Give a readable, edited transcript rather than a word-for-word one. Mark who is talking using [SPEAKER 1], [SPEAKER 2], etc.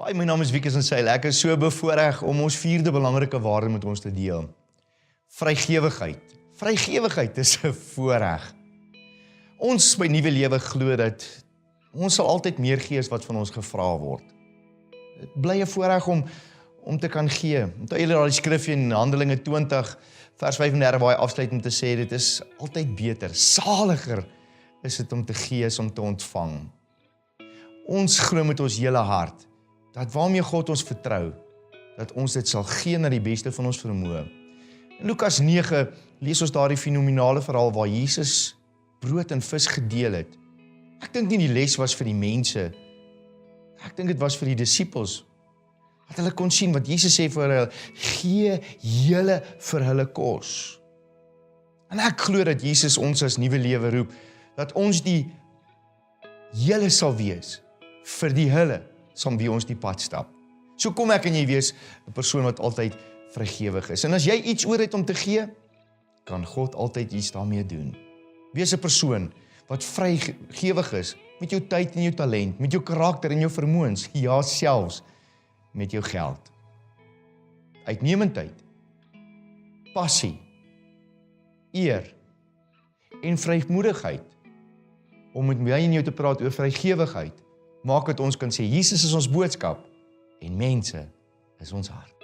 [SPEAKER 1] Hi, my naam is Wieke en Seil. Ek is so bevoorreg om ons vierde belangrike waarde met ons te deel. Vrygewigheid. Vrygewigheid is 'n voorreg. Ons by Nuwe Lewe glo dat ons sal altyd meer gee as wat van ons gevra word. Dit bly 'n voorreg om te kan gee. Onthou julle daai skrifgie in Handelinge 20 vers 35 waar hy afsluit om te sê dit is altyd beter, saliger is dit om te gee as om te ontvang. Ons glo met ons hele hart dat waarmee God ons vertrou, dat ons dit sal gee na die beste van ons vermoë. In Lukas 9 lees ons daardie fenominale verhaal waar Jesus brood en vis gedeel het. Ek dink nie die les was vir die mense, ek dink dit was vir die disippels, dat hulle kon sien wat Jesus sê vir hulle, gee julle vir hulle kos. En ek glo dat Jesus ons as Nuwe Lewe roep, dat ons die julle sal wees, vir die hulle, saam wie ons die pad stap. So kom ek en jy wees 'n persoon wat altyd vrygewig is. En as jy iets oor het om te gee, kan God altyd iets daarmee doen. Wees 'n persoon wat vrygewig is met jou tyd en jou talent, met jou karakter en jou vermoëns, ja selfs met jou geld. Uitnemendheid, passie, eer en vrymoedigheid om met my en jou te praat oor vrygewigheid, maak dat ons kan sê, Jesus is ons boodskap en mense is ons hart.